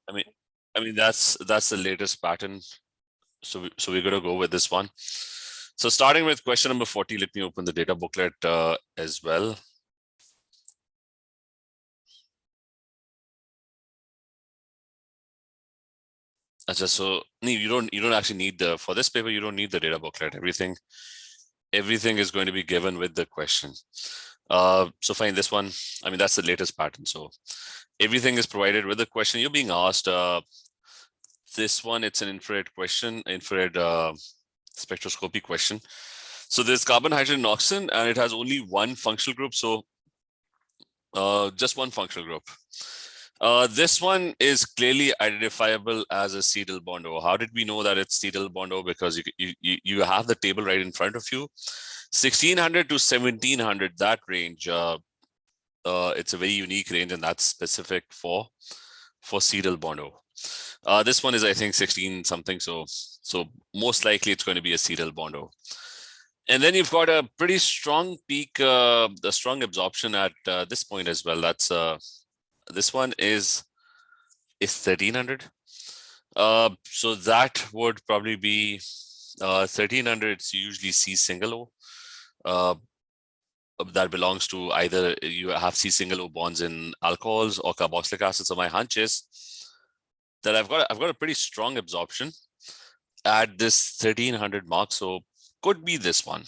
I mean, that's the latest pattern. So we're going to go with this one. So starting with question number 40, let me open the data booklet as well. So you don't actually need for this paper, you don't need the data booklet. Everything is going to be given with the question. So fine, this one, I mean, that's the latest pattern. So everything is provided with the question you're being asked. This one, it's an infrared question, infrared spectroscopy question. So there's carbon, hydrogen, and oxygen, and it has only one functional group. So just one functional group. This one is clearly identifiable as a C-double bond O. How did we know that it's C-double bond O? Because you have the table right in front of you. 1600 to 1700, that range, it's a very unique range, and that's specific for C-double bond O. This one is, I think, 16 something. So most likely it's going to be a C-double bond O. And then you've got a pretty strong peak, the strong absorption at this point as well. That's this one is 1300. So that would probably be 1300. It's usually C single O. That belongs to either you have C single O bonds in alcohols or carboxylic acid. So my hunch is that I've got a pretty strong absorption at this 1300 mark. So could be this one.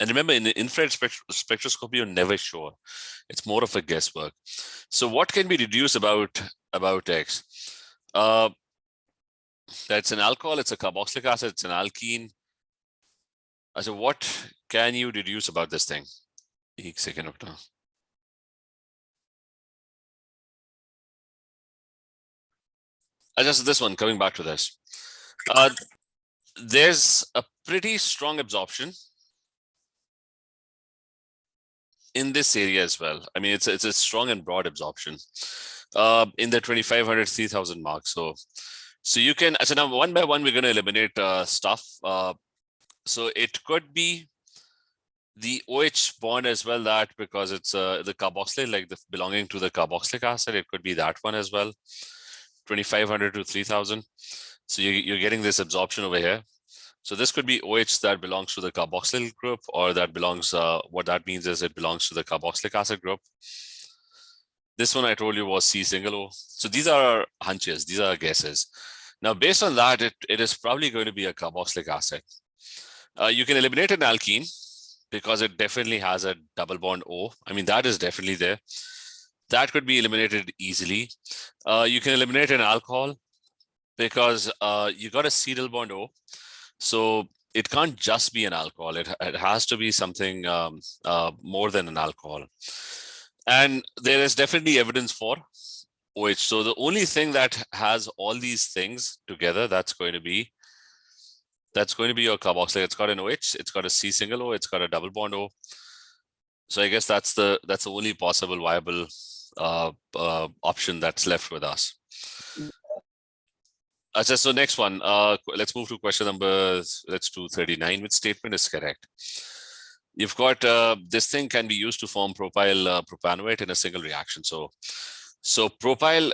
And remember, in the infrared spectroscopy, you're never sure. It's more of a guesswork. So what can be deduced about X? That's an alcohol, it's a carboxylic acid, it's an alkene. So what can you deduce about this thing? एक second रुकना. Just this one, coming back to this. There's a pretty strong absorption in this area as well. I mean, it's a strong and broad absorption in the 2500, 3000 mark. So you can, so now one by one, we're going to eliminate stuff. So it could be the OH bond as well, that because it's the carboxylate, like belonging to the carboxylic acid, it could be that one as well. 2500 to 3000. So you're getting this absorption over here. So this could be OH that belongs to the carboxyl group, or that belongs, what that means is it belongs to the carboxylic acid group. This one I told you was C single O. So these are our hunches, these are our guesses. Now, based on that, it is probably going to be a carboxylic acid. You can eliminate an alkene because it definitely has a double bond O. I mean, that is definitely there. That could be eliminated easily. You can eliminate an alcohol because you got a C-double bond O. So it can't just be an alcohol. It has to be something more than an alcohol. And there is definitely evidence for OH. So the only thing that has all these things together, that's going to be your carboxylate. It's got an OH, it's got a C single O, it's got a double bond O. So I guess that's the only possible viable option that's left with us. So next one, let's move to question number, let's do 39, which statement is correct. You've got this thing can be used to form propyl propanoate in a single reaction. So propyl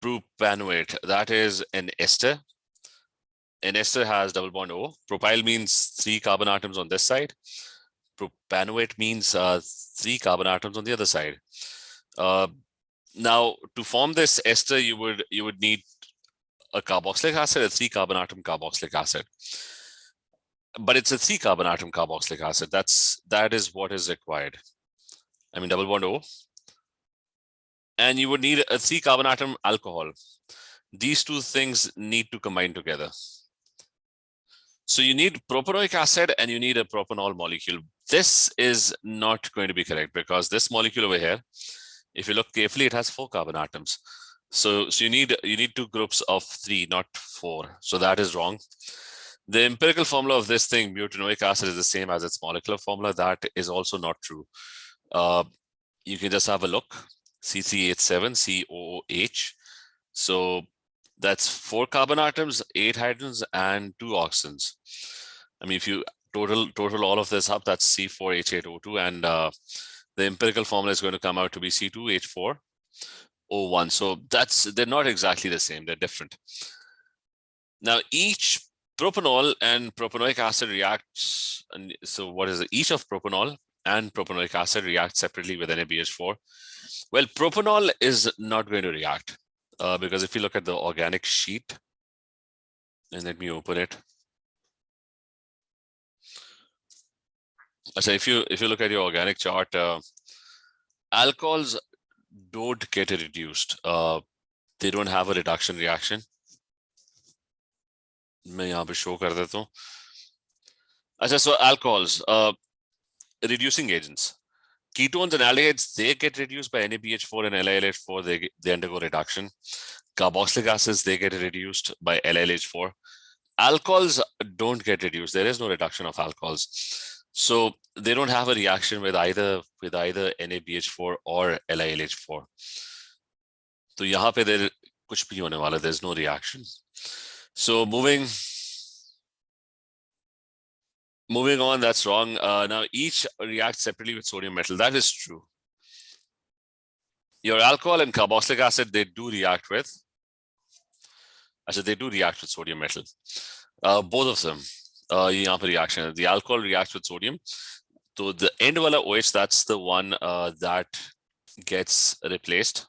propanoate, that is an ester. An ester has double bond O. Propyl means 3 carbon atoms on this side. Propanoate means 3 carbon atoms on the other side. Now, to form this ester, you would need a carboxylic acid, a 3 carbon atom carboxylic acid. But it's a 3 carbon atom carboxylic acid. That is what is required. I mean, double bond O. And you would need a 3 carbon atom alcohol. These two things need to combine together. So you need propanoic acid and you need a propanol molecule. This is not going to be correct because this molecule over here, if you look carefully, it has 4 carbon atoms. So you need 2 groups of 3, not 4. So that is wrong. The empirical formula of this thing, butanoic acid, is the same as its molecular formula. That is also not true. You can just have a look. C3H7 COOH. So that's 4 carbon atoms, 8 hydrogens, and 2 oxygens. I mean, if you total all of this up, that's C4H8O2, and the empirical formula is going to come out to be C2H4 O1. So they're not exactly the same, they're different. Now each propanol and propanoic acid reacts, and so what is it? Each of propanol and propanoic acid react separately with NaBH4. Well, propanol is not going to react because if you look at the organic sheet, and let me open it. So if you look at your organic chart, alcohols don't get reduced. They don't have a reduction reaction. मैं यहाँ पे show कर देता हूँ. अच्छा, so alcohols, reducing agents. Ketones and aldehydes, they get reduced by NaBH4 and LiLH4, they undergo reduction. Carboxylic acids, they get reduced by LiLH4. Alcohols don't get reduced. There is no reduction of alcohols. So they don't have a reaction with either NaBH4 or LiLH4. So यहाँ पे there कुछ भी नहीं होने वाला, there's no reaction. So moving on, that's wrong. Now each reacts separately with sodium metal. That is true. Your alcohol and carboxylic acid, they do react with sodium metal. Both of them. यहाँ पे reaction. The alcohol reacts with sodium. So the end wala OH, that's the one that gets replaced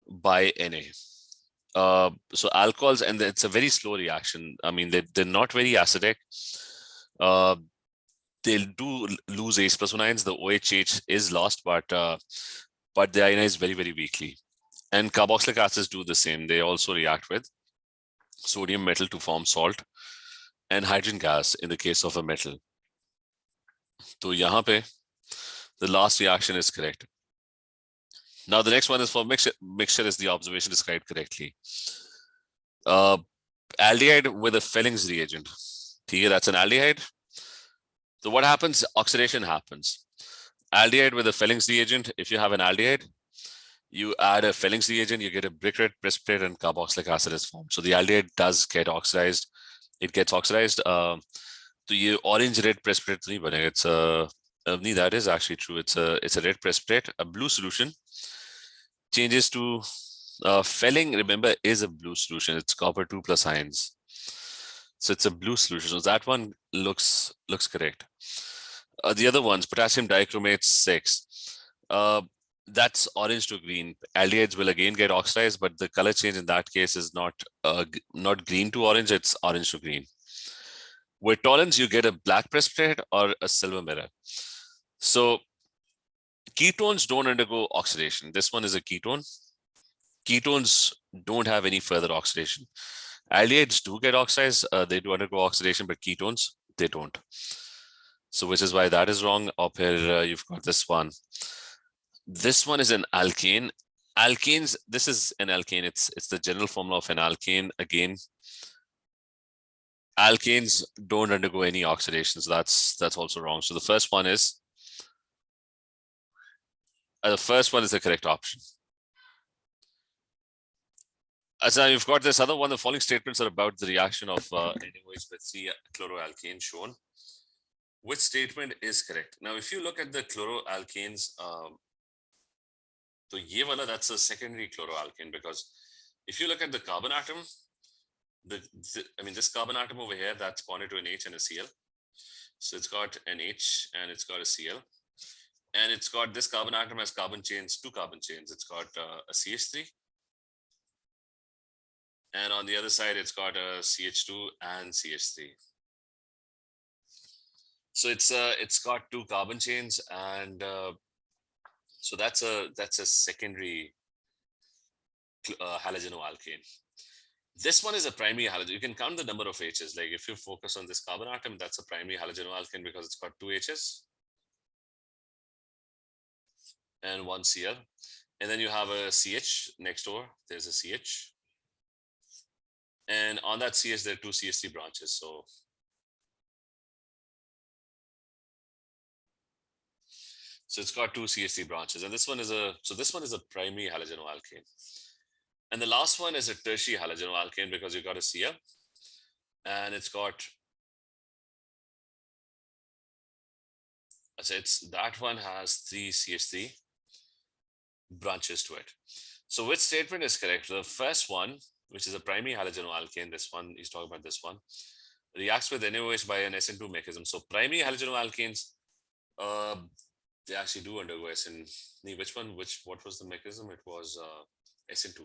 by Na. So alcohols, and it's a very slow reaction. I mean, they're not very acidic. They'll do lose H plus ions. The OH is lost, but they ionize very, very weakly. And carboxylic acids do the same. They also react with sodium metal to form salt and hydrogen gas in the case of a metal. So यहाँ पे the last reaction is correct. Now the next one is for mixture is the observation described correctly. Aldehyde with a Fellings reagent. That's an aldehyde. So what happens? Oxidation happens. Aldehyde with a Fellings reagent. If you have an aldehyde, you add a Fellings reagent, you get a brick red precipitate and carboxylic acid is formed. So the aldehyde does get oxidized. It gets oxidized. So ये orange red precipitate नहीं बनेगा. It's a that is actually true. It's a red precipitate. A blue solution changes to Felling. Remember, is a blue solution. It's copper 2 plus ions. So it's a blue solution. So that one looks correct. The other ones, potassium dichromate 6. That's orange to green. Aldehydes will again get oxidized, but the color change in that case is not green to orange, it's orange to green. With toluenes, you get a black precipitate or a silver mirror. So ketones don't undergo oxidation. This one is a ketone. Ketones don't have any further oxidation. Aldehydes do get oxidized. They do undergo oxidation, but ketones, they don't. So which is why that is wrong. Up here, you've got this one. This one is an alkane. Alkanes, this is an alkane. It's the general formula of an alkane. Again, alkanes don't undergo any oxidations. That's also wrong. So the first one is the correct option. As now you've got this other one. The following statements are about the reaction of NaOH with 3-chloroalkane shown. Which statement is correct? Now, if you look at the chloroalkanes, so ye wala, that's a secondary chloroalkane, because if you look at the carbon atom, this carbon atom over here, that's bonded to an H and a Cl. So it's got an H and it's got a Cl. And it's got this carbon atom has carbon chains, 2 carbon chains. It's got a CH3. And on the other side, it's got a CH2 and CH3. So it's got 2 carbon chains, and so that's a secondary halogenoalkane. This one is a primary halogen. You can count the number of H's. Like if you focus on this carbon atom, that's a primary halogenoalkane because it's got 2 H's and 1 Cl. And then you have a CH next door. There's a CH. And on that CH, there are 2 CH3 branches. So it's got 2 CH3 branches. And this one is a primary halogenoalkane. And the last one is a tertiary halogenoalkane because you got a Cl and it's got, that one has 3 CH3 branches to it. So which statement is correct? The first one, which is a primary halogenoalkane, this one, he's talking about this one, reacts with NaOH by an SN2 mechanism. So primary halogenoalkanes, uh, they actually do undergo SN. Which one? What was the mechanism? It was SN2.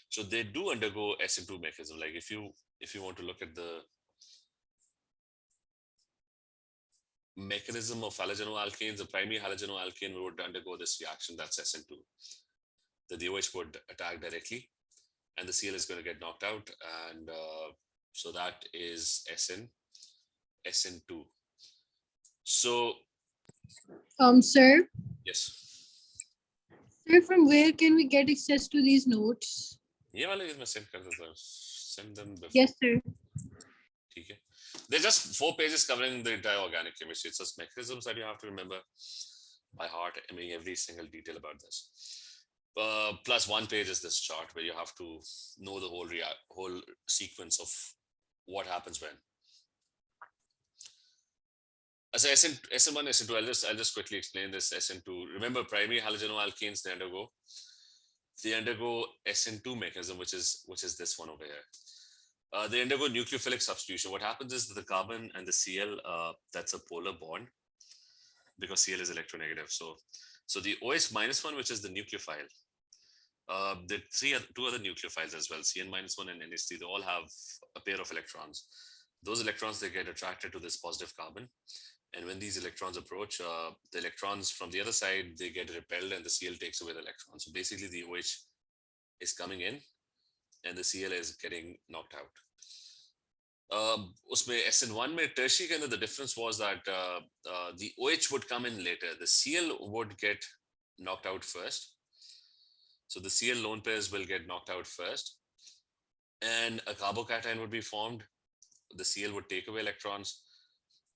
So they do undergo SN2 mechanism. Like if you want to look at the mechanism of halogenoalkanes, the primary halogenoalkane would undergo this reaction. That's SN2. The OH would attack directly, and the Cl is going to get knocked out, and so that is SN2. So Sir, yes, sir, from where can we get access to these notes? ये वाले मैं send कर देता हूँ. Send them before. Yes, sir. ठीक है. They're just 4 pages covering the entire organic chemistry. It's just mechanisms that you have to remember by heart. I mean, every single detail about this. Plus 1 page is this chart where you have to know the whole sequence of what happens when. So SN1, SN2, I'll just quickly explain this SN2. Remember, primary halogenoalkanes, they undergo SN2 mechanism, which is this one over here. They undergo nucleophilic substitution. What happens is that the carbon and the Cl, that's a polar bond because Cl is electronegative. So the OH minus one, which is the nucleophile, the two other nucleophiles as well, Cn minus one and NH3, they all have a pair of electrons. Those electrons, they get attracted to this positive carbon. And when these electrons approach, the electrons from the other side, they get repelled and the Cl takes away the electrons. So basically the OH is coming in and the Cl is getting knocked out. उसमें SN1 में tertiary के अंदर the difference was that the OH would come in later. The Cl would get knocked out first. So the Cl lone pairs will get knocked out first. And a carbocation would be formed. The Cl would take away electrons.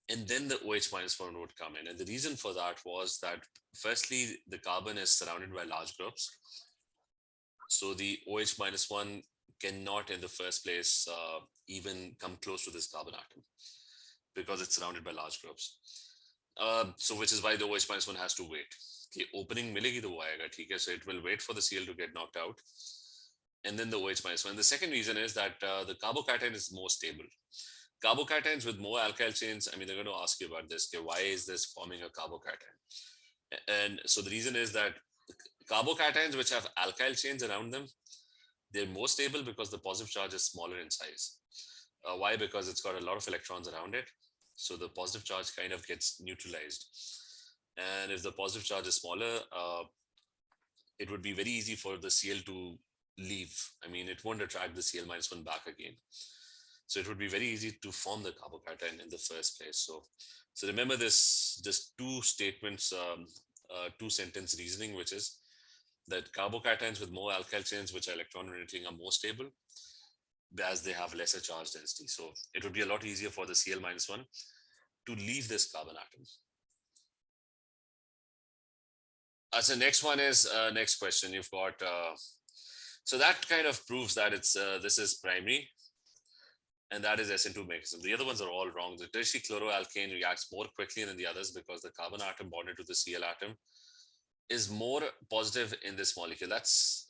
And then the OH minus one would come in. And the reason for that was that firstly, the carbon is surrounded by large groups. So the OH minus one cannot in the first place even come close to this carbon atom because it's surrounded by large groups. So which is why the OH minus one has to wait. Okay, opening milegi to aayega, theek hai? So it will wait for the Cl to get knocked out. And then the OH minus one. The second reason is that the carbocation is more stable. Carbocations with more alkyl chains, I mean, they're going to ask you about this. Okay, why is this forming a carbocation? And so the reason is that carbocations which have alkyl chains around them, they're more stable because the positive charge is smaller in size. Why? Because it's got a lot of electrons around it. So the positive charge kind of gets neutralized. And if the positive charge is smaller, it would be very easy for the Cl to leave. I mean, it won't attract the Cl minus one back again. So it would be very easy to form the carbocation in the first place. So remember this, just two statements, two sentence reasoning, which is that carbocations with more alkyl chains, which are electron donating, are more stable as they have lesser charge density. So it would be a lot easier for the Cl minus one to leave this carbon atom. So next one is next question. You've got so that kind of proves that it's this is primary. And that is SN2 mechanism. The other ones are all wrong. The tertiary chloroalkane reacts more quickly than the others because the carbon atom bonded to the Cl atom is more positive in this molecule. That's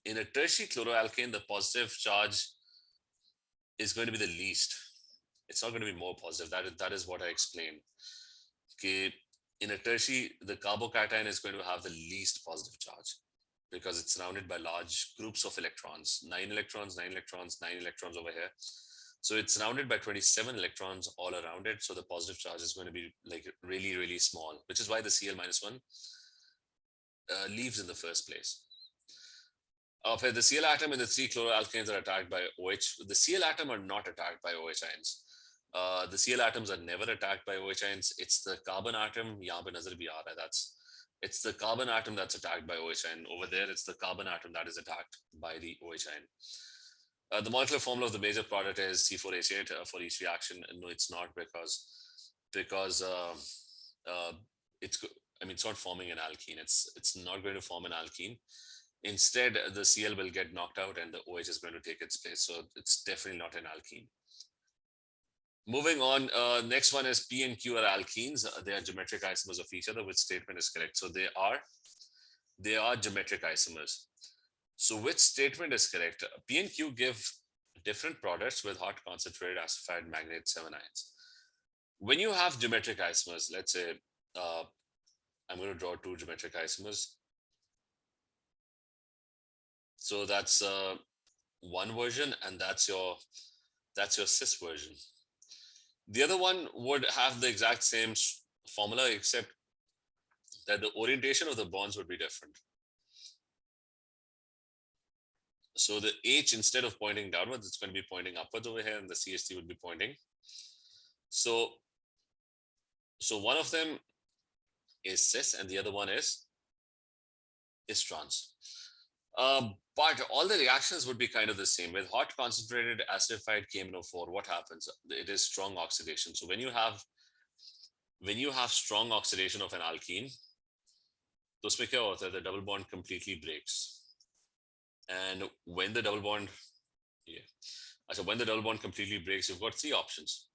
in a tertiary chloroalkane, the positive charge is going to be the least. It's not going to be more positive. That is what I explained. Okay, in a tertiary, the carbocation is going to have the least positive charge because it's surrounded by large groups of electrons, 9 electrons, 9 electrons, 9 electrons over here. So it's surrounded by 27 electrons all around it. So the positive charge is going to be like really, really small, which is why the Cl minus one leaves in the first place. The Cl atom and the 3 chloroalkanes are attacked by OH. The Cl atom are not attacked by OH ions. The Cl atoms are never attacked by OH ions. It's the carbon atom. It's the carbon atom that's attacked by OH ion. Over there, it's the carbon atom that is attacked by the OH ion. The molecular formula of the major product is C4H8 for each reaction. No, it's not because it's not forming an alkene. It's not going to form an alkene. Instead, the Cl will get knocked out and the OH is going to take its place. So it's definitely not an alkene. Moving on, next one is P and Q are alkenes. They are geometric isomers of each other, which statement is correct. So they are geometric isomers. So which statement is correct? P and Q give different products with hot concentrated acidified manganate 7 ions. When you have geometric isomers, let's say I'm going to draw two geometric isomers. So that's one version, and that's your cis version. The other one would have the exact same formula, except that the orientation of the bonds would be different. So the H, instead of pointing downwards, it's going to be pointing upwards over here, and the CH3 would be pointing. So one of them is cis, and the other one is trans. But all the reactions would be kind of the same. With hot concentrated acidified KMNO4, what happens? It is strong oxidation. So when you have strong oxidation of an alkene, तो उसमें क्या होता है? The double bond completely breaks. And when the double bond completely breaks, you've got three options.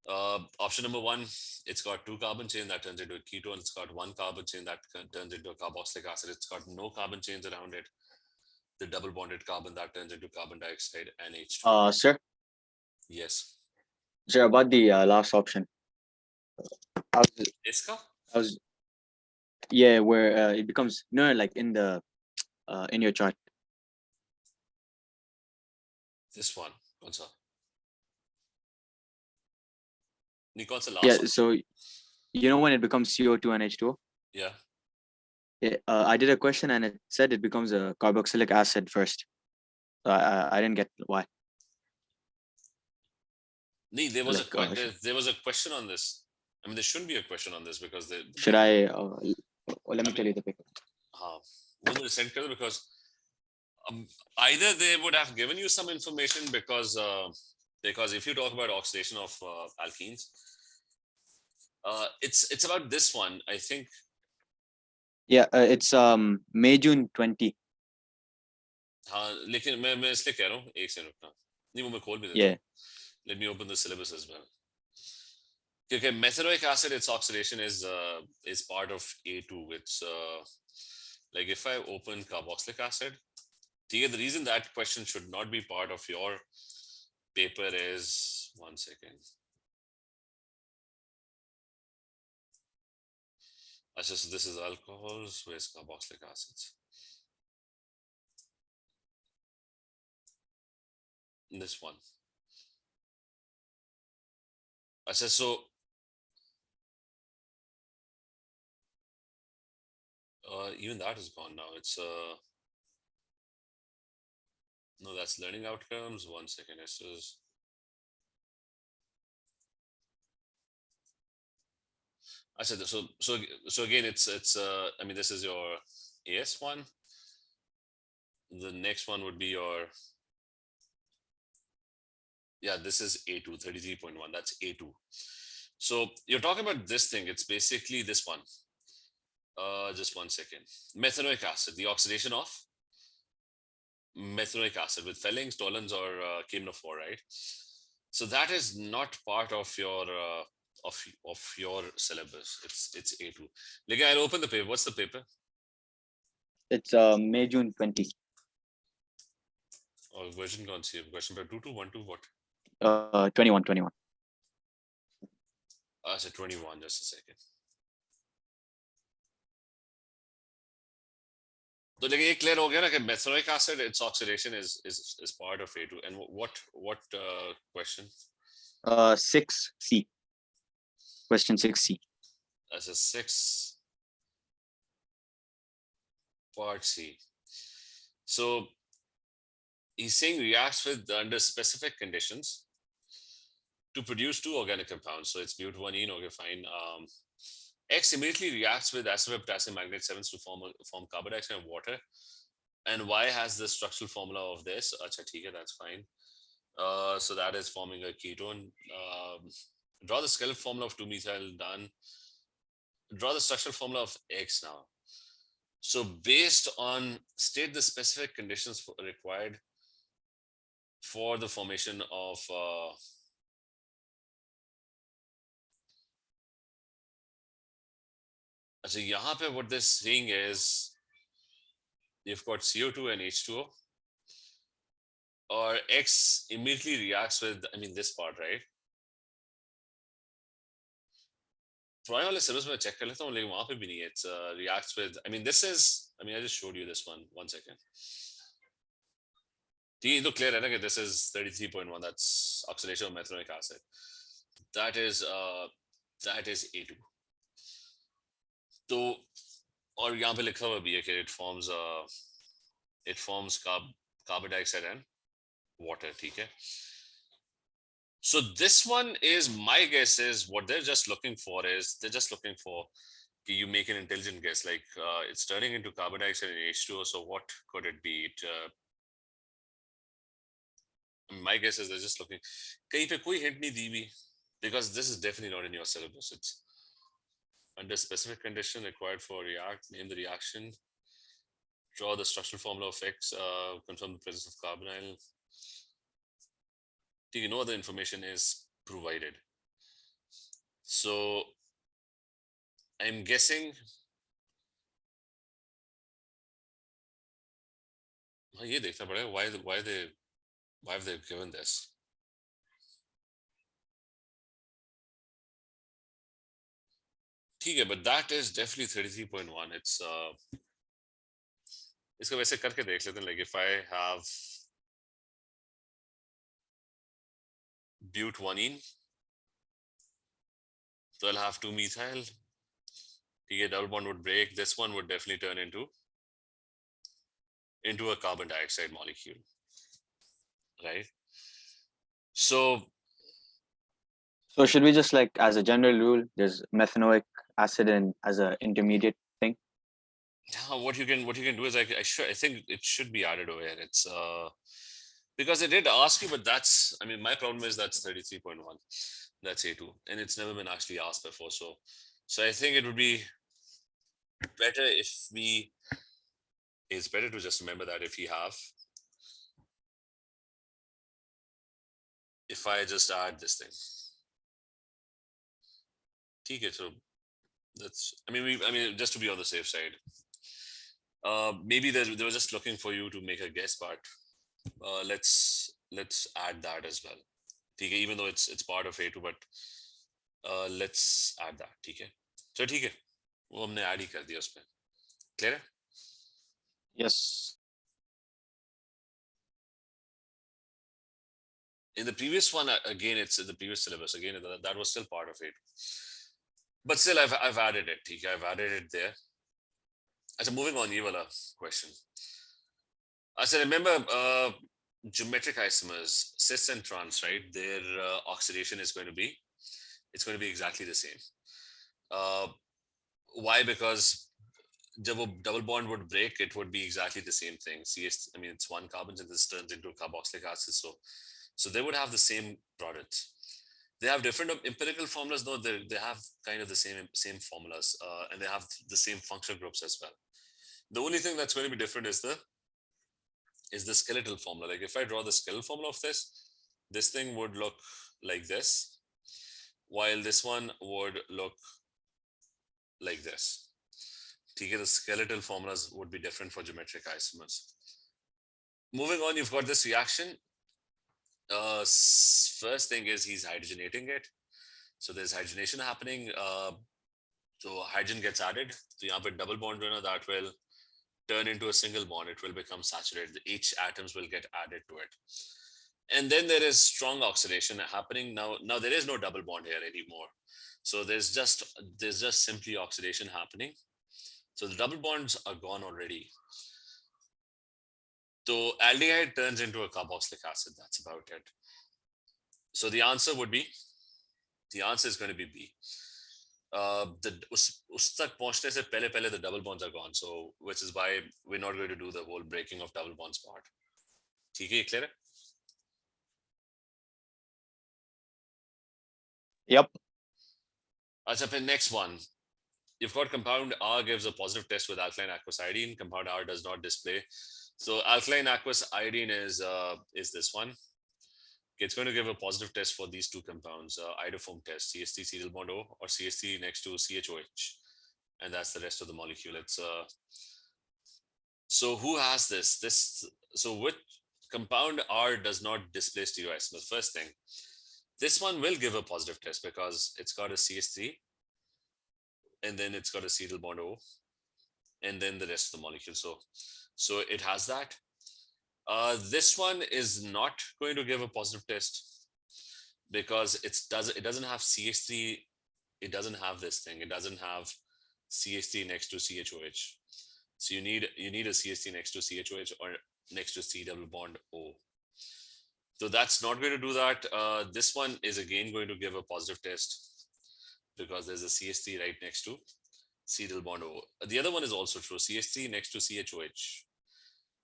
Option number one, it's got two carbon chain that turns into a ketone. It's got one carbon chain that turns into a carboxylic acid. It's got no carbon chains around it. The double bonded carbon that turns into carbon dioxide and H2. Sir? Yes. Sir, about the last option. Yeah, where it becomes like in the in your chart. This one. What's up? Last yeah, one? so when it becomes CO2 and H2O? Yeah. I did a question and it said it becomes a carboxylic acid first. So I didn't get why. There was a question on this. I mean, there shouldn't be a question on this because should I? Let me tell you the paper. Because either they would have given you some information because if you talk about oxidation of alkenes, it's about this one, I think. Yeah, it's May June 20. लेकिन मैं इसलिए कह रहा हूँ एक second रुकना नहीं वो मैं खोल भी देता हूँ. Let me open the syllabus as well. Okay, methanoic acid, its oxidation is part of A2. It's like if I open carboxylic acid, the reason that question should not be part of your paper is, one second. So this is alcohols, where's carboxylic acids? This one. So even that is gone now. It's no, that's learning outcomes. One second, this is I said so again, it's I mean, this is your AS one. The next one would be your this is A2, 33.1. That's A2. So you're talking about this thing. It's basically this one. Just one second. Methanoic acid, the oxidation of methanoic acid with phthalings, toluenes, or KMNO4, right? So that is not part of your syllabus. It's A2. Like, I'll open the paper. What's the paper? It's May June 20. Oh, version can't see. Question paper 2212 what? 21. I said 21. Just a second. So like, ये clear हो गया ना कि methanoic acid, its oxidation is part of A2. And what question? 6C. Question 6C. That's a 6 part C. So he's saying reacts with under specific conditions to produce two organic compounds. So it's but1ene, okay, fine. X immediately reacts with acidified potassium manganate 7s to form carbon dioxide and water. And Y has the structural formula of this. Acha, theek hai, that's fine. So that is forming a ketone. Draw the skeletal formula of 2-methyl, done. Draw the structural formula of X now. So based on, state the specific conditions required for the formation of so yahan pe what they're saying is you've got CO2 and H2O, or X immediately reacts with, I mean, this part, right? पुराने वाले syllabus में check कर लेता हूँ, लेकिन वहाँ पे भी नहीं है. It's reacts with, I mean, this is, I mean, I just showed you this one. 1 second. ये तो clear है ना कि this is 33.1. That's oxidation of methanoic acid. That is A2. तो और यहाँ पे लिखा हुआ भी है कि it forms carbon dioxide and water. ठीक है. So this one is, my guess is, what they're just looking for is, they're just looking for you make an intelligent guess, like it's turning into carbon dioxide and H2O. So what could it be? My guess is they're just looking. कहीं पे कोई hint नहीं दी हुई, because this is definitely not in your syllabus. It's under specific condition required for react. Name the reaction. Draw the structural formula of X. Confirm the presence of carbonyl. You know, the information is provided. So I'm guessing. ये देखना पड़ेगा why have they given this? ठीक है, but that is definitely 33.1. It's इसको वैसे करके देख लेते हैं. Like if I have but1ene, so I'll have 2-methyl. ठीक है, double bond would break. This one would definitely turn into a carbon dioxide molecule, right? So should we just, like, as a general rule, there's methanoic acid and as an intermediate thing? yeah, what you can do is, I think it should be added over here. It's because it did ask you, but that's, I mean, my problem is that's 33.1. That's A2, and it's never been actually asked before. So I think it would be better if it's better to just remember that if I just add this thing. Okay, so that's, I mean, just to be on the safe side. Maybe they were just looking for you to make a guess, but let's add that as well. Okay, even though it's part of A2, but let's add that. Okay, so okay, वो हमने add ही कर दिया उसमें. Clear? Yes. In the previous one, again, it's in the previous syllabus. Again, that was still part of it. But still, I've added it. Okay, I've added it there. So moving on, ये वाला question. I said, remember, geometric isomers, cis and trans, right? Their oxidation is going to be, it's going to be exactly the same. Why? Because the double bond would break, it would be exactly the same thing. I mean, it's one carbon and this turns into carboxylic acid. So they would have the same products. They have different empirical formulas. No, they have kind of the same formulas, and they have the same functional groups as well. The only thing that's going to be different is the skeletal formula. Like if I draw the skeletal formula of this thing would look like this, while this one would look like this. The skeletal formulas would be different for geometric isomers. Moving on, you've got this reaction. First thing is he's hydrogenating it. So there's hydrogenation happening. So hydrogen gets added. So यहाँ पे double bond that will turn into a single bond. It will become saturated. The H atoms will get added to it. And then there is strong oxidation happening. Now there is no double bond here anymore. So there's just simply oxidation happening. So the double bonds are gone already. So aldehyde turns into a carboxylic acid. That's about it. So the answer is going to be B. उस तक पहुंचने से पहले the double bonds are gone. So which is why we're not going to do the whole breaking of double bonds part. ठीक है, clear? Yep. अच्छा, फिर next one. You've got compound R gives a positive test with alkaline aqueous iodine. Compound R does not display. So alkaline aqueous iodine is this one. It's going to give a positive test for these two compounds, iodoform test, CH3 serial bond O or CH3 next to CHOH. And that's the rest of the molecule. It's So who has this? So which compound R does not display stereoisomers? First thing, this one will give a positive test because it's got a CH3 and then it's got a acetyl bond O and then the rest of the molecule. So it has that. This one is not going to give a positive test because it doesn't have CH3. It doesn't have this thing. It doesn't have CH3 next to CHOH. So you need a CH3 next to CHOH or next to C double bond O. So that's not going to do that. This one is again going to give a positive test because there's a CH3 right next to C double bond O. The other one is also true. CH3 next to CHOH.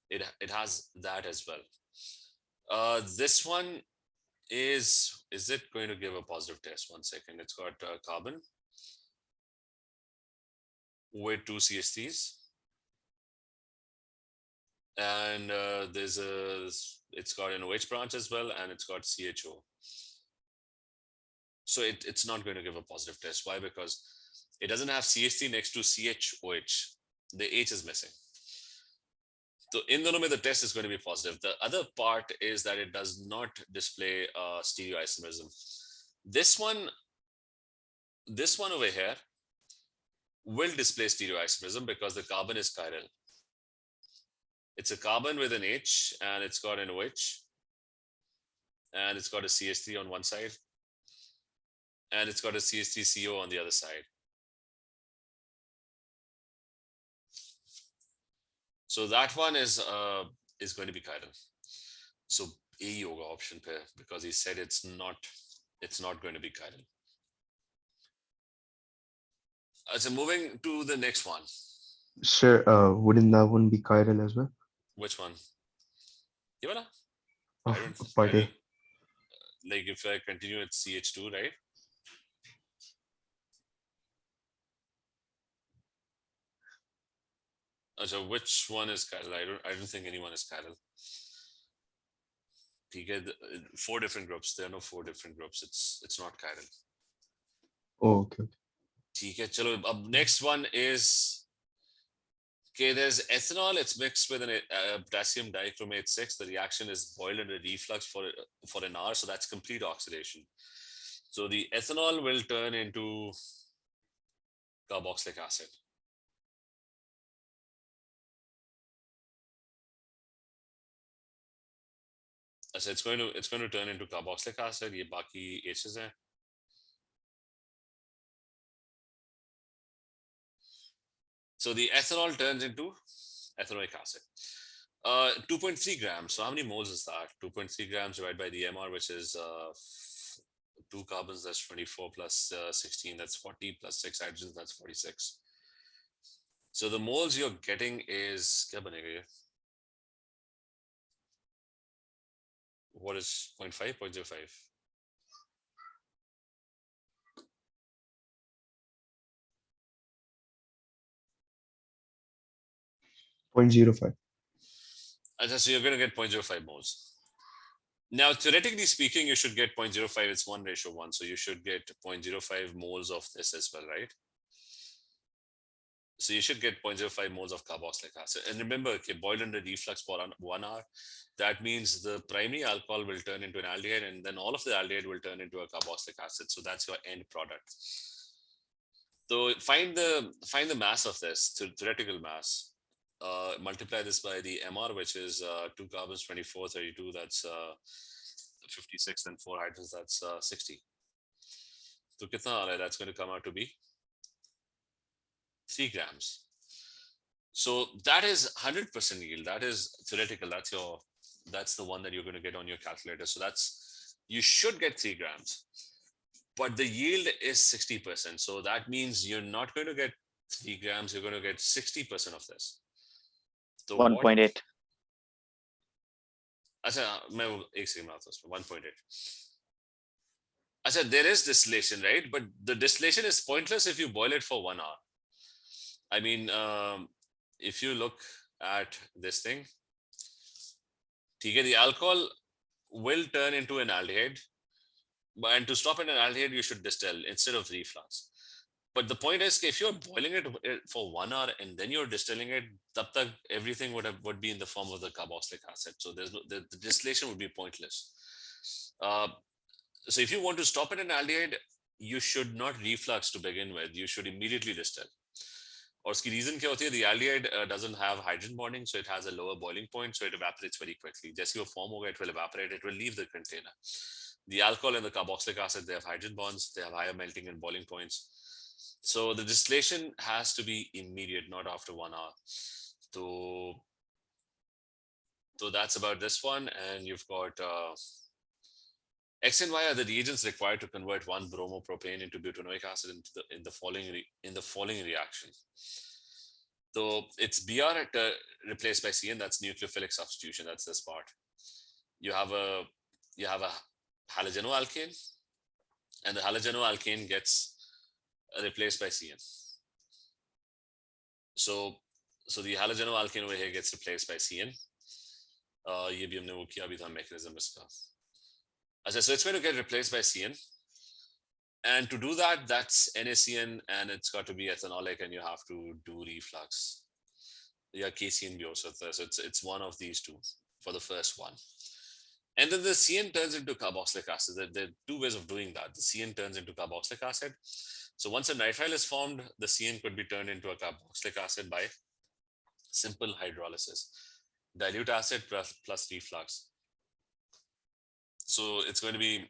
It has that as well. This one is it going to give a positive test? One second. It's got carbon with two CH3s. And it's got an OH branch as well, and it's got CHO. So it's not going to give a positive test. Why? Because it doesn't have CH3 next to CHOH. The H is missing. So in the test is going to be positive. The other part is that it does not display stereoisomerism. This one over here will display stereoisomerism because the carbon is chiral. It's a carbon with an H and it's got an OH and it's got a CH3 on one side and it's got a CH3CO on the other side. So that one is going to be chiral. So A yoga option pair because he said it's not going to be chiral. So moving to the next one. Sir, wouldn't that one be chiral as well? Which one? Yavana? Oh, I don't, part A. like if I continue at CH2, right? So which one is chiral? I don't think anyone is chiral. You get 4 different groups. There are no 4 different groups. It's not chiral. Oh, okay. Okay, chalo, next one is there's ethanol. It's mixed with an potassium dichromate 6. The reaction is boiled under reflux for an hour. So that's complete oxidation. So the ethanol will turn into carboxylic acid. So it's going to turn into carboxylic acid. Ye baki H's hai. So the ethanol turns into ethanoic acid. 2.3 grams. So how many moles is that? 2.3 grams divided by the MR, which is 2 carbons, that's 24 plus 16, that's 40 plus 6 hydrogens, that's 46. So the moles you're getting is, kya banega ye? What is 0.5, 0.05? .05. So you're going to get 0.05 moles. Now, theoretically speaking, you should get 0.05. It's 1:1. So you should get 0.05 moles of this as well, right? So you should get 0.05 moles of carboxylic acid. And remember, okay, boiled under reflux for 1 hour. That means the primary alcohol will turn into an aldehyde, and then all of the aldehyde will turn into a carboxylic acid. So that's your end product. So find the mass of this, theoretical mass. Multiply this by the MR, which is 2 carbons, 24, 32. That's 56, and 4 hydrogens. That's 60. So kitna aa raha hai? That's going to come out to be 3 grams. So that is 100% yield. That is theoretical. That's the one that you're going to get on your calculator. So you should get 3 grams, but the yield is 60%. So that means you're not going to get 3 grams. You're going to get 60% of this. So 1.8. अच्छा मैं वो एक second में आता हूँ उसमें 1.8. अच्छा, there is distillation, right? But the distillation is pointless if you boil it for 1 hour. I mean, if you look at this thing, the alcohol will turn into an aldehyde, and to stop an aldehyde, you should distill instead of reflux. But the point is, if you're boiling it for 1 hour and then you're distilling it, tab tak everything would be in the form of the carboxylic acid. So there's no, the distillation would be pointless. So if you want to stop it in aldehyde, you should not reflux to begin with. You should immediately distill. और उसकी reason क्या होती है? The aldehyde doesn't have hydrogen bonding, so it has a lower boiling point, so it evaporates very quickly. जैसे वो form होगा, it will evaporate, it will leave the container. The alcohol and the carboxylic acid, they have hydrogen bonds, they have higher melting and boiling points. So the distillation has to be immediate, not after 1 hour. So that's about this one. And you've got X and Y are the reagents required to convert 1 bromopropane into butanoic acid in the following reaction. So it's Br replaced by Cn. That's nucleophilic substitution. That's this part. You have a halogenoalkane, and the halogenoalkane gets replaced by Cn. So the halogenoalkane over here gets replaced by Cn. ये भी हमने वो किया भी था mechanism इसका. So it's going to get replaced by Cn. And to do that, that's NaCN, and it's got to be ethanolic, and you have to do reflux. Yeah, KCN bhi ho sakta hai. So it's one of these two for the first one. And then the CN turns into carboxylic acid. There are two ways of doing that. The CN turns into carboxylic acid. So once a nitrile is formed, the CN could be turned into a carboxylic acid by simple hydrolysis. Dilute acid plus reflux. So it's going to be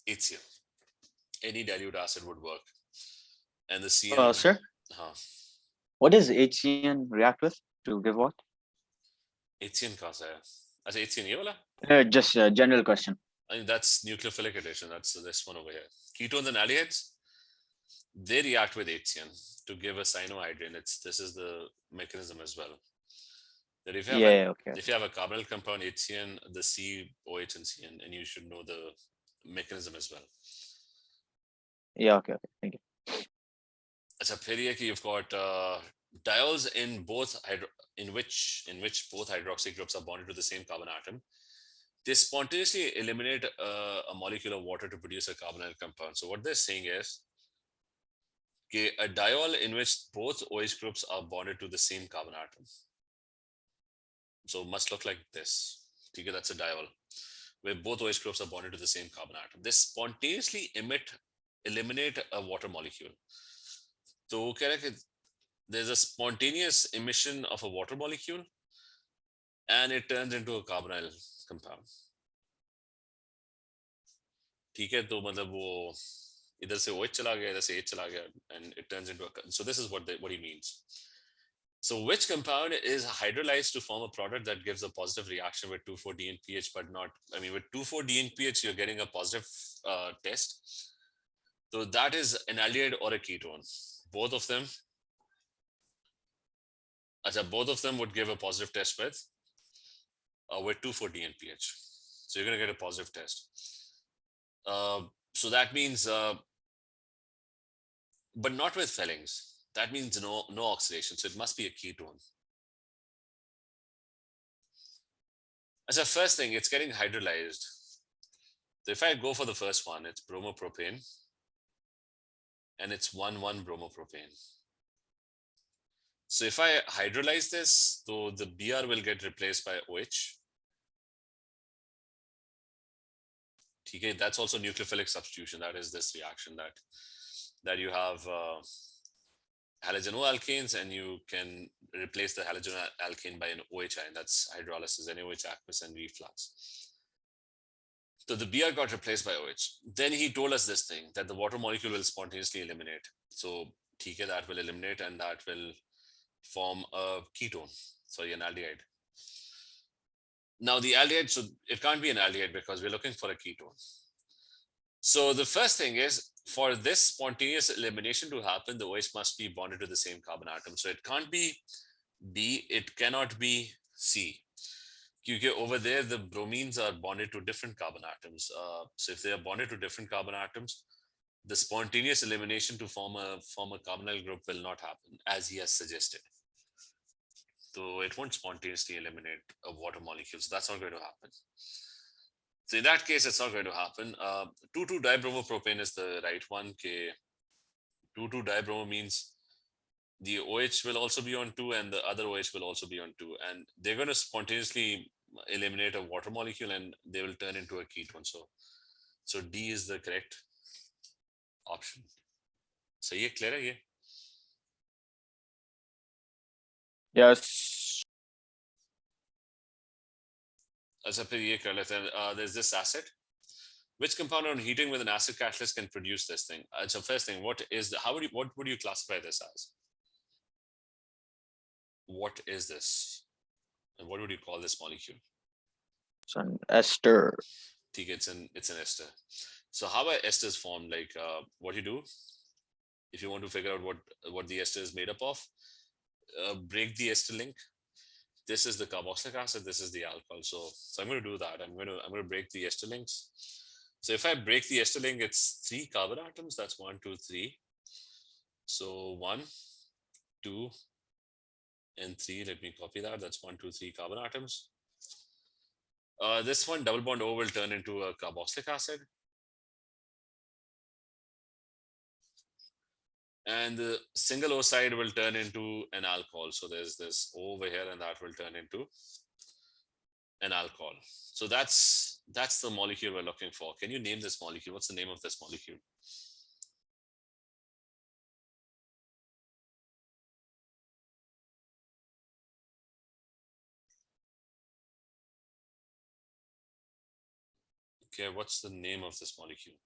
HCl. Any dilute acid would work. And the CN... Sir, what does HCN react with to give what? HCN kahan se hai? Achha, HCN ye wala? Just a general question. I mean, that's nucleophilic addition. That's this one over here. Ketones and aldehydes, they react with HCN to give a cyanohydrin. This is the mechanism as well. That if you have if you have a carbonyl compound HCN, the C, OH, and CN, and you should know the mechanism as well. Yeah, okay, thank you. Achha, you've got diols in which both hydroxy groups are bonded to the same carbon atom. They spontaneously eliminate a molecule of water to produce a carbonyl compound. So what they're saying is a diol in which both OH groups are bonded to the same carbon atom. So must look like this. Okay, that's a diol where both OH groups are bonded to the same carbon atom. They spontaneously eliminate a water molecule. So there's a spontaneous emission of a water molecule and it turns into a carbonyl compound. ठीक है, तो मतलब वो इधर से OH चला गया, इधर से H चला गया, and it turns into a... So this is what he means. So which compound is hydrolyzed to form a product that gives a positive reaction with 2,4-D and pH, but not... I mean, with 2,4-D and pH, you're getting a positive test. So that is an aldehyde or a ketone. Both of them would give a positive test with 2,4-D and pH. So you're going to get a positive test. So that means, but not with fillings. That means no oxidation. So it must be a ketone. As a first thing, it's getting hydrolyzed. So if I go for the first one, it's bromopropane. And it's 1,1 bromopropane. So if I hydrolyze this, so the Br will get replaced by OH. Okay, that's also nucleophilic substitution. That is this reaction that you have halogenoalkanes, and you can replace the halogenoalkane by an OH ion. That's hydrolysis, NaOH, aqueous, and reflux. So the Br got replaced by OH. Then he told us this thing, that the water molecule will spontaneously eliminate. So TK, that will eliminate, and that will form a ketone, sorry, an aldehyde. Now the aldehyde, so it can't be an aldehyde because we're looking for a ketone. So the first thing is, for this spontaneous elimination to happen, the OH must be bonded to the same carbon atom. So it can't be B, it cannot be C. Because over there, the bromines are bonded to different carbon atoms. So if they are bonded to different carbon atoms, the spontaneous elimination to form a carbonyl group will not happen, as he has suggested. So it won't spontaneously eliminate a water molecule. So that's not going to happen. So in that case, it's not going to happen. 2,2-dibromopropane is the right one. 2,2 2,2-dibromo means the OH will also be on 2 and the other OH will also be on 2. And they're going to spontaneously eliminate a water molecule and they will turn into a ketone. So D is the correct option. So ये clear है ये? Yes. अच्छा फिर ये कर लेते हैं. There's this acid. Which compound on heating with an acid catalyst can produce this thing? So first thing, what would you classify this as? What is this? And what would you call this molecule? It's an ester. It's an ester. So how are esters formed? Like what you do if you want to figure out what the ester is made up of, break the ester link. This is the carboxylic acid, this is the alcohol. So I'm going to do that. I'm going to break the ester links. So if I break the ester link, it's 3 carbon atoms. That's 1, 2, 3. So 1, 2, and 3. Let me copy that. That's 1, 2, 3 carbon atoms. This one, double bond O, will turn into a carboxylic acid. And the single O side will turn into an alcohol. So there's this O over here, and that will turn into an alcohol. So that's the molecule we're looking for. Can you name this molecule? What's the name of this molecule? Okay, what's the name of this molecule?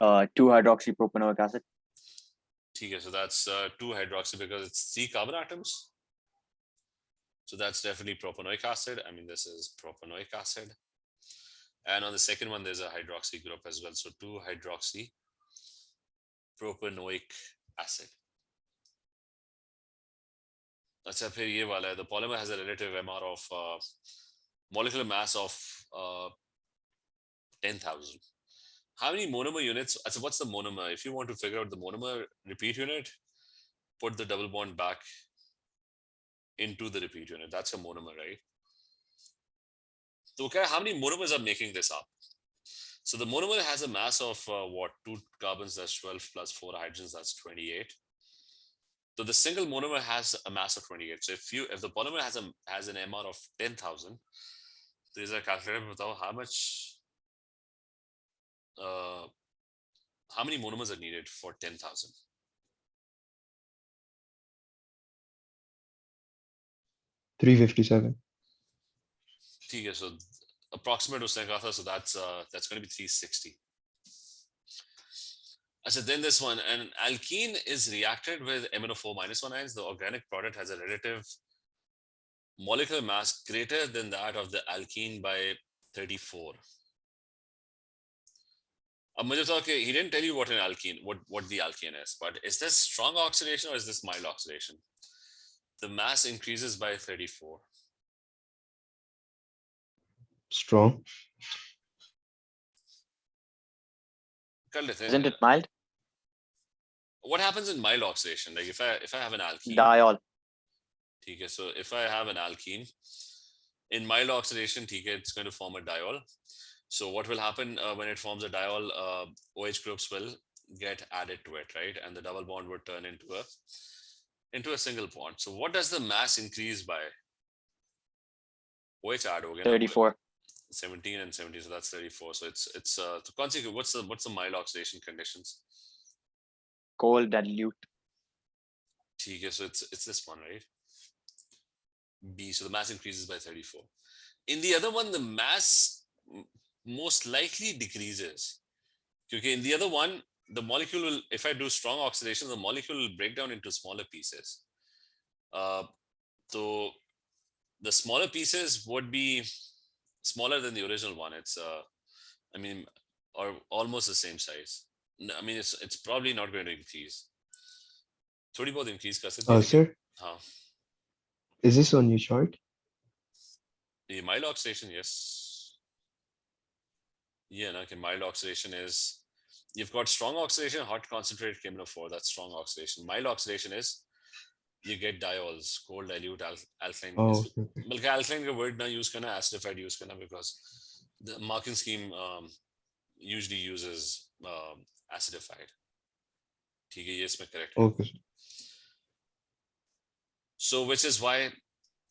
2-hydroxypropanoic acid. Okay, so that's 2-hydroxy because it's 3 carbon atoms. So that's definitely propanoic acid. I mean, this is propanoic acid. And on the second one, there's a hydroxy group as well. So 2-hydroxypropanoic acid. Achha, phir ye wala hai. The polymer has a relative MR of molecular mass of 10,000. How many monomer units? So what's the monomer? If you want to figure out the monomer repeat unit, put the double bond back into the repeat unit. That's a monomer, right? So okay, how many monomers are making this up? So the monomer has a mass of what? 2 carbons, that's 12, plus 4 hydrogens, that's 28. So the single monomer has a mass of 28. So if the polymer has an MR of 10,000, so is a calculator how many monomers are needed for 10,000? 357. Okay, so approximate उसने कहा था, so that's going to be 360. So then this one, an alkene is reacted with MnO4 -1 ions. The organic product has a relative molecular mass greater than that of the alkene by 34. Okay, he didn't tell you what an alkene, what the alkene is, but is this strong oxidation or is this mild oxidation? The mass increases by 34. Strong. Isn't it mild? What happens in mild oxidation? Like if I have an alkene. Diol. Okay, so if I have an alkene, in mild oxidation, it's going to form a diol. So what will happen when it forms a diol? OH groups will get added to it, right? And the double bond would turn into a single bond. So what does the mass increase by? OH add again. 34. 17 and 17, so that's 34. So it's so consequently, what's the mild oxidation conditions? Cold dilute. Okay, so it's this one, right? B. So the mass increases by 34. In the other one, the mass most likely decreases. Okay, in the other one, the molecule will, if I do strong oxidation, the molecule will break down into smaller pieces. So the smaller pieces would be smaller than the original one. It's I mean, or almost the same size. I mean, it's probably not going to increase. थोड़ी बहुत increase कर सकते हैं. Sir, हाँ. Is this on your chart? The mild oxidation, yes. Yeah, no, okay, mild oxidation is, you've got strong oxidation, hot concentrated KMnO4, that's strong oxidation. Mild oxidation is, you get diols, cold dilute alkaline. Oh, okay. बल्कि alkaline का word ना use करना, acidified use करना, because the marking scheme usually uses acidified. ठीक है, ये इसमें correct है. Okay, sir. So which is why,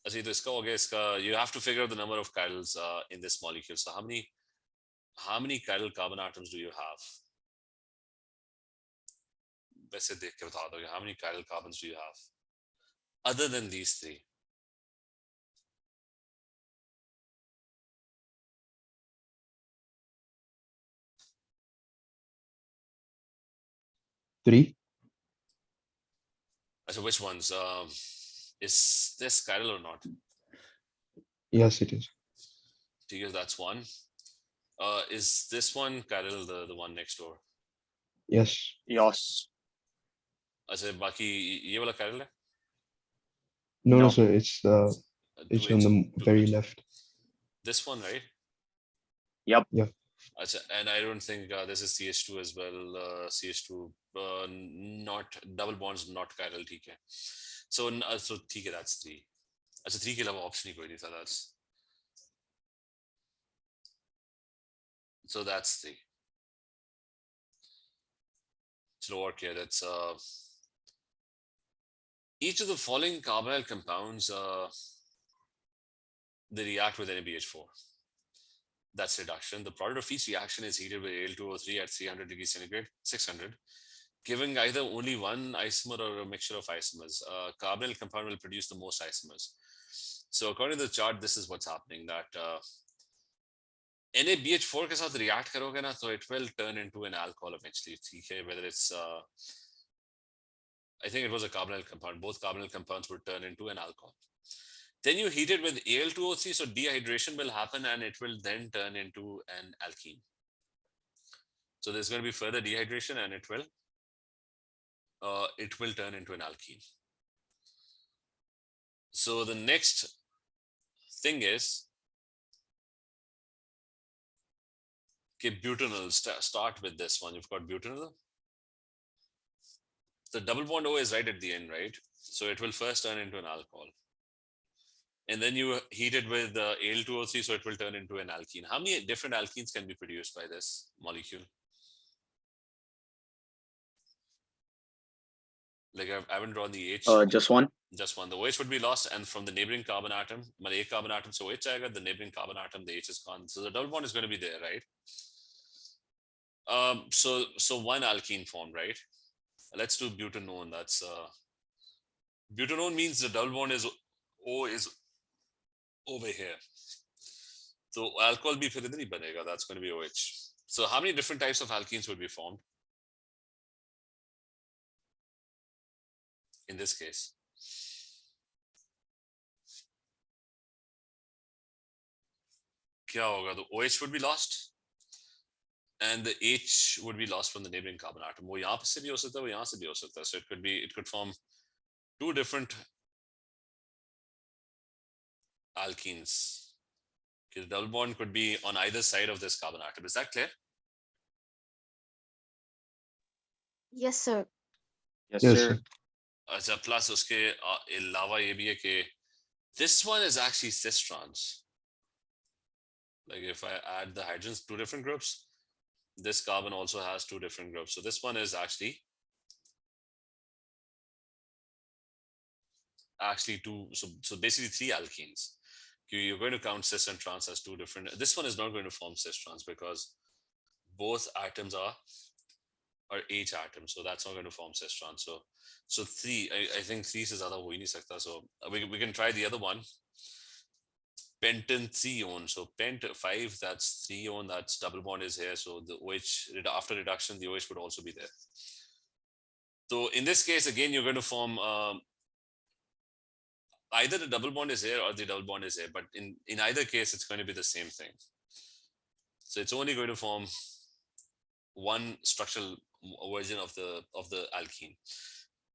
अच्छा तो इसका हो गया, इसका you have to figure out the number of chirals in this molecule. So how many chiral carbon atoms do you have? वैसे देख के बता दो, how many chiral carbons do you have other than these three? Three? So which ones? Is this chiral or not? Yes, it is. Because that's one. Is this one chiral, the one next door? Yes. Yes. अच्छा बाकी ये वाला chiral है? No, No. sir. It's Two on H, the two very H. left. This one, right? Yep. Yeah. Achha, and I don't think this is CH2 as well. CH2, not double bonds, not chiral. ठीक है. So ठीक है, that's three. अच्छा 3 के अलावा option ही कोई नहीं था. That's 3. चलो और क्या? That's each of the following carbonyl compounds they react with NaBH4. That's reduction. The product of each reaction is heated with Al2O3 at 300 degrees centigrade, 600, giving either only one isomer or a mixture of isomers. Carbonyl compound will produce the most isomers. So according to the chart, this is what's happening, that NaBH4 के साथ react करोगे ना, so it will turn into an alcohol eventually. Whether it's I think it was a carbonyl compound. Both carbonyl compounds would turn into an alcohol. Then you heat it with Al2O3, so dehydration will happen and it will then turn into an alkene. So there's going to be further dehydration and it will turn into an alkene. So the next thing is butanol. Start with this one. You've got butanol. The double bond O is right at the end, right? So it will first turn into an alcohol. And then you heat it with Al2O3, so it will turn into an alkene. How many different alkenes can be produced by this molecule? Like I haven't drawn the H. Just one. Just one. The OH would be lost, and from the neighboring carbon atom, a carbon atom, so OH aega, the neighboring carbon atom, the H is gone. So the double bond is going to be there, right? So one alkene formed, right? Let's do butanone. That's butanone means the double bond is O is over here. So alcohol bhi phir idhar hi banega. That's going to be OH. So how many different types of alkenes would be formed in this case? Kya hoga? The OH would be lost and the H would be lost from the neighboring carbon atom. वो यहाँ से भी हो सकता है, वो यहाँ से भी हो सकता है. So it could form two different alkenes. The double bond could be on either side of this carbon atom. Is that clear? Yes, sir. Yes, Yes, sir. sir. अच्छा, plus उसके अलावा ये भी है कि this one is actually cis trans. Like if I add the hydrogens, two different groups, this carbon also has two different groups. So this one is actually two. So basically three alkenes. You're going to count cis and trans as two different. This one is not going to form cis trans because both atoms are H atoms, so that's not going to form cis trans. So three. I think three is zyada ho hi nahi sakta. So we can try the other one. Pentan 3-on. So pent 5, that's 3-on. That's double bond is here. So the OH after reduction, the OH would also be there. So in this case, again, you're going to form either the double bond is here or the double bond is here, but in either case, it's going to be the same thing. So it's only going to form one structural version of the alkene,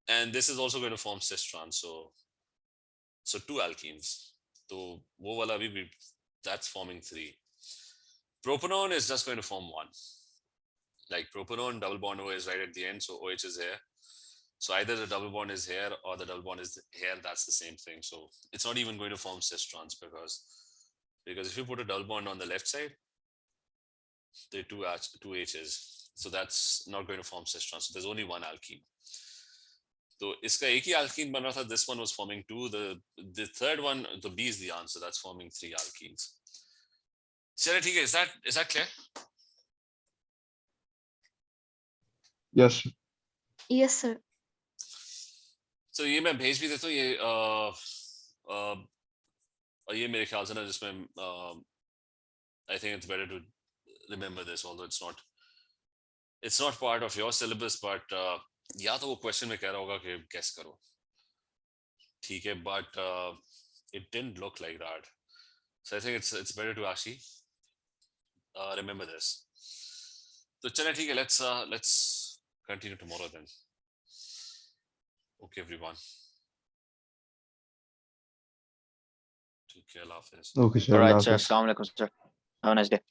and this is also going to form cis trans. So two alkenes. So wo wala bhi, that's forming three. Propanone is just going to form one. Like propanone, double bond O is right at the end, so OH is here. So either the double bond is here or the double bond is here, that's the same thing. So it's not even going to form cis trans because if you put a double bond on the left side, There are two H's. So that's not going to form cis trans. So there's only one alkene. So iska ek hi alkene ban raha tha. This one was forming two. The third one, the B is the answer. That's forming three alkenes. Chalo, theek hai. Is that clear? Yes, sir. Yes, sir. So ये मैं भेज भी देता हूँ ये मेरे ख्याल से ना जिसमें I think it's better to remember this, although it's not part of your syllabus, but या तो वो question में कह रहा होगा कि guess करो, ठीक है, but it didn't look like that, so I think it's better to actually remember this. So चलें ठीक है, let's continue tomorrow then. Okay, everyone. Take care. Allah Hafiz. Okay, sir. All right, Allah sir. Hafiz. Assalamu alaikum, sir. Have a nice day.